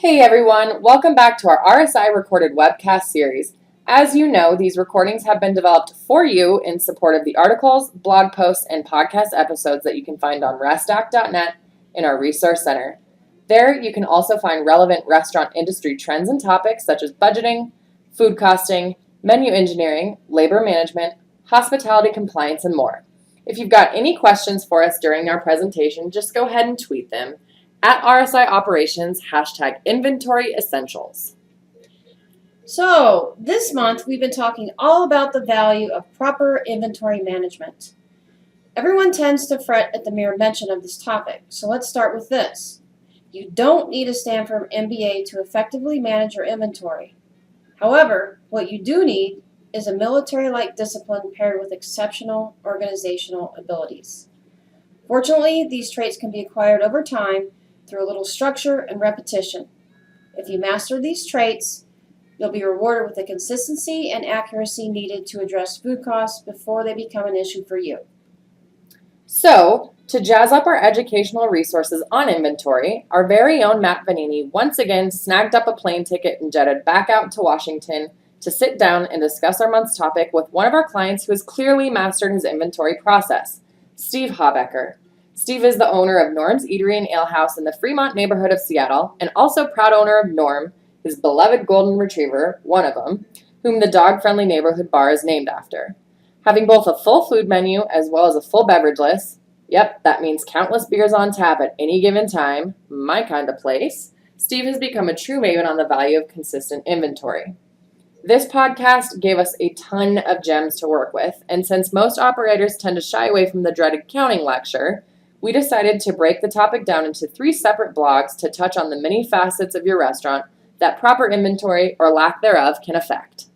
Hey everyone, welcome back to our RSI recorded webcast series. As you know, these recordings have been developed for you in support of the articles, blog posts, and podcast episodes that you can find on restac.net in our resource center. There, you can also find relevant restaurant industry trends and topics such as budgeting, food costing, menu engineering, labor management, hospitality compliance, and more. If you've got any questions for us during our presentation, just go ahead and tweet them at RSI Operations, #Inventory Essentials. So, this month we've been talking all about the value of proper inventory management. Everyone tends to fret at the mere mention of this topic, so let's start with this. You don't need a Stanford MBA to effectively manage your inventory. However, what you do need is a military-like discipline paired with exceptional organizational abilities. Fortunately, these traits can be acquired over time through a little structure and repetition. If you master these traits, you'll be rewarded with the consistency and accuracy needed to address food costs before they become an issue for you. So, to jazz up our educational resources on inventory, our very own Matt Vanini once again snagged up a plane ticket and jetted back out to Washington to sit down and discuss our month's topic with one of our clients who has clearly mastered his inventory process, Steve Habecker. Steve is the owner of Norm's Eatery and Ale House in the Fremont neighborhood of Seattle, and also proud owner of Norm, his beloved golden retriever, one of them, whom the dog-friendly neighborhood bar is named after. Having both a full food menu as well as a full beverage list, yep, that means countless beers on tap at any given time, my kind of place, Steve has become a true maven on the value of consistent inventory. This podcast gave us a ton of gems to work with, and since most operators tend to shy away from the dreaded counting lecture, we decided to break the topic down into 3 separate blogs to touch on the many facets of your restaurant that proper inventory or lack thereof can affect.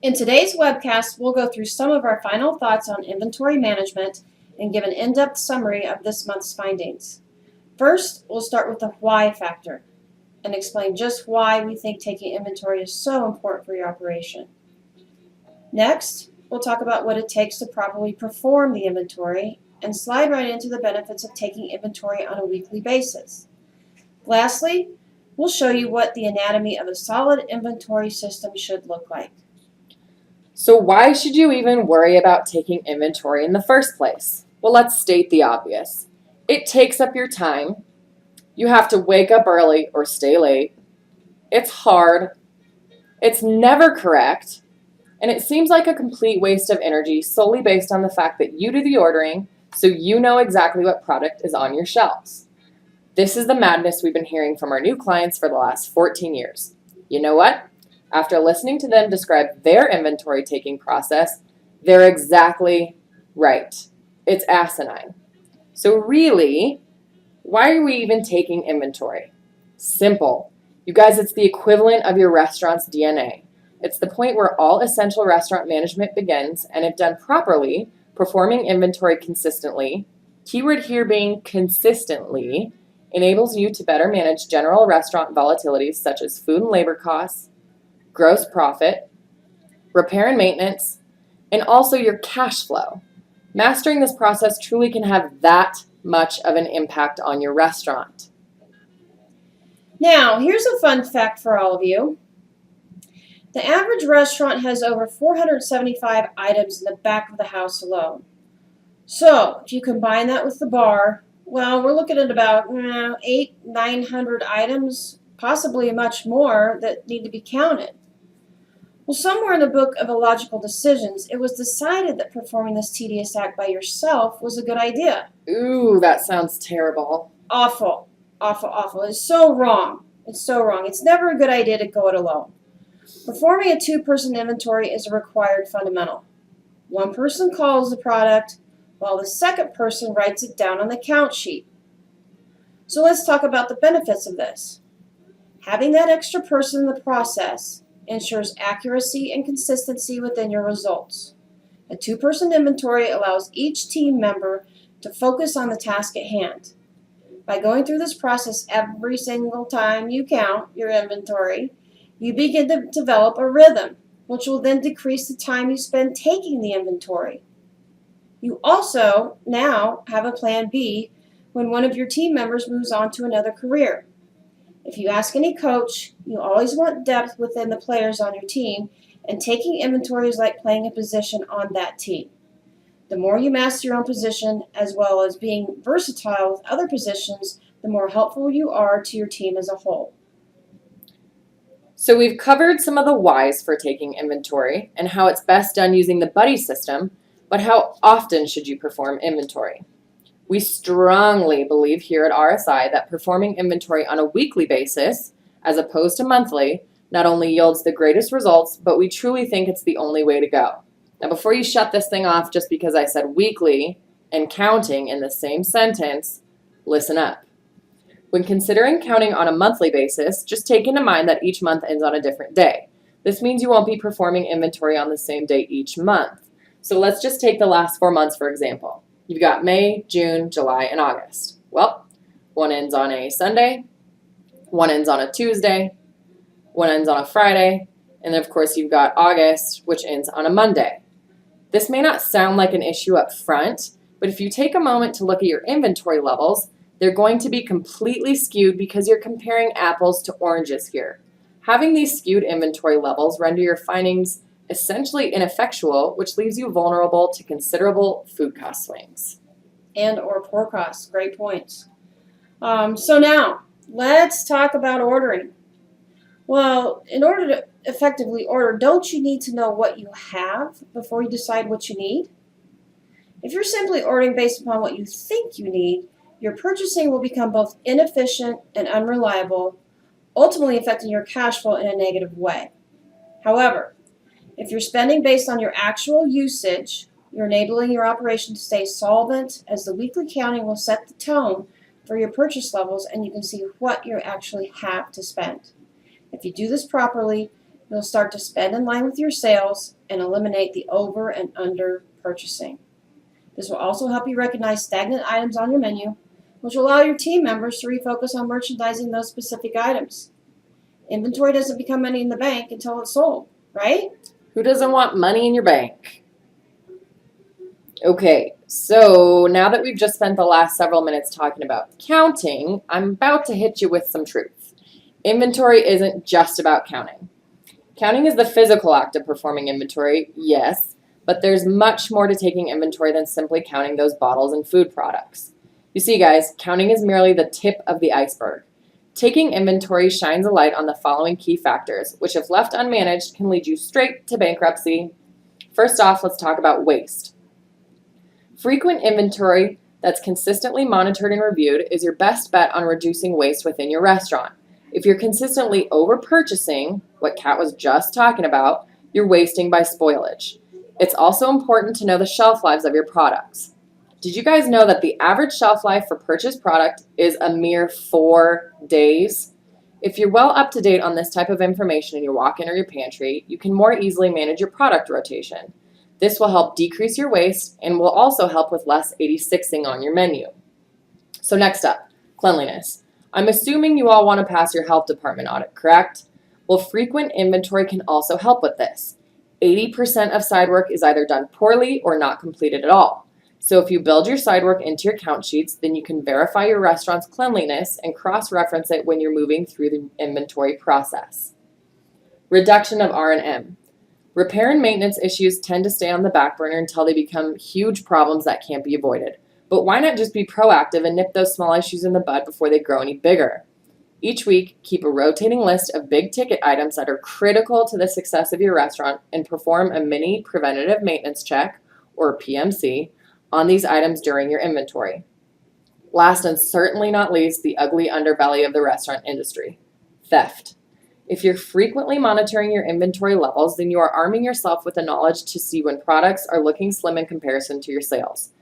In today's webcast, we'll go through some of our final thoughts on inventory management and give an in-depth summary of this month's findings. First, we'll start with the why factor and explain just why we think taking inventory is so important for your operation. Next, we'll talk about what it takes to properly perform the inventory and slide right into the benefits of taking inventory on a weekly basis. Lastly, we'll show you what the anatomy of a solid inventory system should look like. So why should you even worry about taking inventory in the first place? Well, let's state the obvious. It takes up your time. You have to wake up early or stay late. It's hard. It's never correct. And it seems like a complete waste of energy solely based on the fact that you do the ordering, so you know exactly what product is on your shelves. This is the madness we've been hearing from our new clients for the last 14 years. You know what? After listening to them describe their inventory taking process, they're exactly right. It's asinine. So really, why are we even taking inventory? Simple. You guys, it's the equivalent of your restaurant's DNA. It's the point where all essential restaurant management begins, and if done properly, performing inventory consistently, keyword here being consistently, enables you to better manage general restaurant volatilities such as food and labor costs, gross profit, repair and maintenance, and also your cash flow. Mastering this process truly can have that much of an impact on your restaurant. Now, here's a fun fact for all of you. The average restaurant has over 475 items in the back of the house alone. So, if you combine that with the bar, well, we're looking at about 900 items, possibly much more, that need to be counted. Well, somewhere in the book of illogical decisions, it was decided that performing this tedious act by yourself was a good idea. Ooh, that sounds terrible. Awful, awful, awful. It's so wrong. It's so wrong. It's never a good idea to go it alone. Performing a 2-person inventory is a required fundamental. One person calls the product, while the second person writes it down on the count sheet. So let's talk about the benefits of this. Having that extra person in the process ensures accuracy and consistency within your results. A 2-person inventory allows each team member to focus on the task at hand. By going through this process every single time you count your inventory, you begin to develop a rhythm, which will then decrease the time you spend taking the inventory. You also now have a plan B when one of your team members moves on to another career. If you ask any coach, you always want depth within the players on your team, and taking inventory is like playing a position on that team. The more you master your own position, as well as being versatile with other positions, the more helpful you are to your team as a whole. So we've covered some of the whys for taking inventory and how it's best done using the buddy system, but how often should you perform inventory? We strongly believe here at RSI that performing inventory on a weekly basis, as opposed to monthly, not only yields the greatest results, but we truly think it's the only way to go. Now, before you shut this thing off just because I said weekly and counting in the same sentence, listen up. When considering counting on a monthly basis, just take into mind that each month ends on a different day. This means you won't be performing inventory on the same day each month. So let's just take the last 4 months, for example. You've got May, June, July, and August. Well, one ends on a Sunday, one ends on a Tuesday, one ends on a Friday, and then of course you've got August, which ends on a Monday. This may not sound like an issue up front, but if you take a moment to look at your inventory levels, they're going to be completely skewed because you're comparing apples to oranges here. Having these skewed inventory levels render your findings essentially ineffectual, which leaves you vulnerable to considerable food cost swings. And or poor costs. Great points. So now, let's talk about ordering. Well, in order to effectively order, don't you need to know what you have before you decide what you need? If you're simply ordering based upon what you think you need, your purchasing will become both inefficient and unreliable, ultimately affecting your cash flow in a negative way. However, if you're spending based on your actual usage, you're enabling your operation to stay solvent, as the weekly counting will set the tone for your purchase levels and you can see what you actually have to spend. If you do this properly, you'll start to spend in line with your sales and eliminate the over and under purchasing. This will also help you recognize stagnant items on your menu, which will allow your team members to refocus on merchandising those specific items. Inventory doesn't become money in the bank until it's sold, right? Who doesn't want money in your bank? Okay, so now that we've just spent the last several minutes talking about counting, I'm about to hit you with some truth. Inventory isn't just about counting. Counting is the physical act of performing inventory, yes, but there's much more to taking inventory than simply counting those bottles and food products. You see, guys, counting is merely the tip of the iceberg. Taking inventory shines a light on the following key factors, which if left unmanaged can lead you straight to bankruptcy. First off, let's talk about waste. Frequent inventory that's consistently monitored and reviewed is your best bet on reducing waste within your restaurant. If you're consistently over-purchasing, what Kat was just talking about, you're wasting by spoilage. It's also important to know the shelf lives of your products. Did you guys know that the average shelf life for purchased product is a mere 4 days? If you're well up to date on this type of information in your walk-in or your pantry, you can more easily manage your product rotation. This will help decrease your waste and will also help with less 86ing on your menu. So next up, cleanliness. I'm assuming you all want to pass your health department audit, correct? Well, frequent inventory can also help with this. 80% of side work is either done poorly or not completed at all. So if you build your side work into your count sheets, then you can verify your restaurant's cleanliness and cross-reference it when you're moving through the inventory process. Reduction of R&M. Repair and maintenance issues tend to stay on the back burner until they become huge problems that can't be avoided. But why not just be proactive and nip those small issues in the bud before they grow any bigger? Each week, keep a rotating list of big ticket items that are critical to the success of your restaurant and perform a mini preventative maintenance check, or PMC, on these items during your inventory. Last and certainly not least, the ugly underbelly of the restaurant industry, theft. If you're frequently monitoring your inventory levels, then you are arming yourself with the knowledge to see when products are looking slim in comparison to your sales.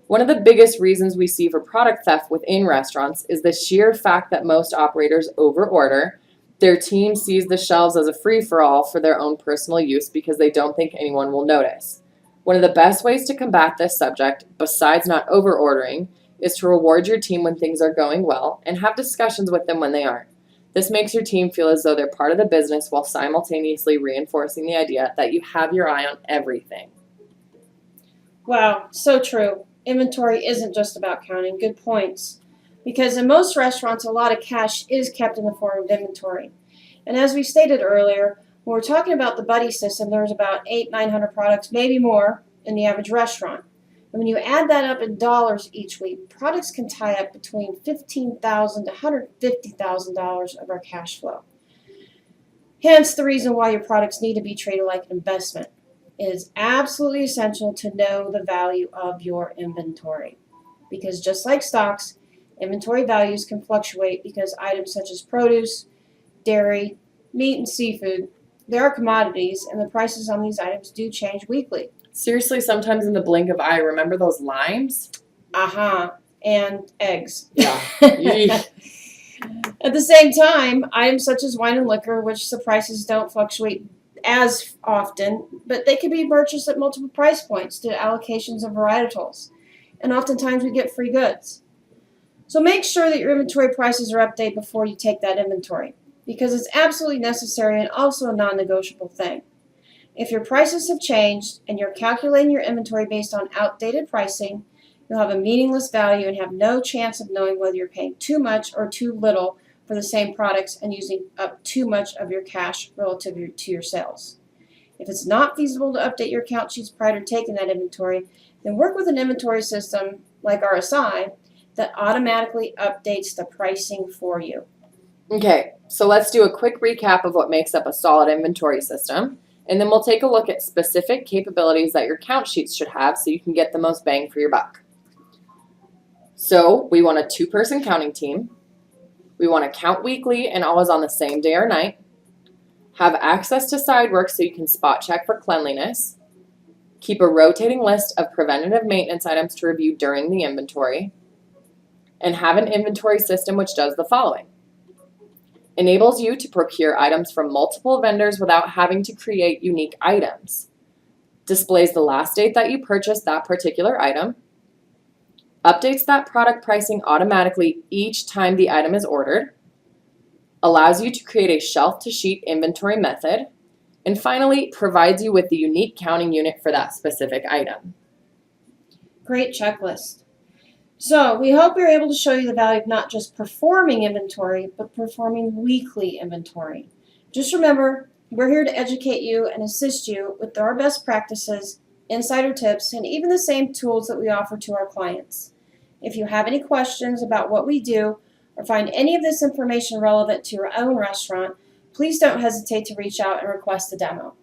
One of the biggest reasons we see for product theft within restaurants is the sheer fact that most operators overorder. Their team sees the shelves as a free-for-all for their own personal use because they don't think anyone will notice. One of the best ways to combat this subject, besides not overordering, is to reward your team when things are going well and have discussions with them when they aren't. This makes your team feel as though they're part of the business while simultaneously reinforcing the idea that you have your eye on everything. Wow, so true. Inventory isn't just about counting. Good points. because in most restaurants, a lot of cash is kept in the form of inventory. And as we stated earlier, when we're talking about the buddy system, there's about 800-900 products, maybe more, in the average restaurant. And when you add that up in dollars each week, products can tie up between $15,000 to $150,000 of our cash flow. Hence the reason why your products need to be treated like an investment. It is absolutely essential to know the value of your inventory, because just like stocks, inventory values can fluctuate because items such as produce, dairy, meat, and seafood, they are commodities, and the prices on these items do change weekly. Seriously, sometimes in the blink of eye, remember those limes? And eggs. Yeah. At the same time, items such as wine and liquor, which the prices don't fluctuate as often, but they can be purchased at multiple price points due to allocations of varietals. And oftentimes we get free goods. So make sure that your inventory prices are updated before you take that inventory, because it's absolutely necessary and also a non-negotiable thing. If your prices have changed and you're calculating your inventory based on outdated pricing, you'll have a meaningless value and have no chance of knowing whether you're paying too much or too little for the same products and using up too much of your cash relative to your sales. If it's not feasible to update your account sheets prior to taking that inventory, then work with an inventory system like RSI that automatically updates the pricing for you. Okay, so let's do a quick recap of what makes up a solid inventory system, and then we'll take a look at specific capabilities that your count sheets should have so you can get the most bang for your buck. So we want a 2-person counting team. We want to count weekly and always on the same day or night. Have access to side work so you can spot check for cleanliness. Keep a rotating list of preventative maintenance items to review during the inventory. And have an inventory system which does the following. Enables you to procure items from multiple vendors without having to create unique items. Displays the last date that you purchased that particular item. Updates that product pricing automatically each time the item is ordered. Allows you to create a shelf-to-sheet inventory method. And finally, provides you with the unique counting unit for that specific item. Great checklist. So we hope we're able to show you the value of not just performing inventory, but performing weekly inventory. Just remember, we're here to educate you and assist you with our best practices, insider tips, and even the same tools that we offer to our clients. If you have any questions about what we do or find any of this information relevant to your own restaurant, please don't hesitate to reach out and request a demo.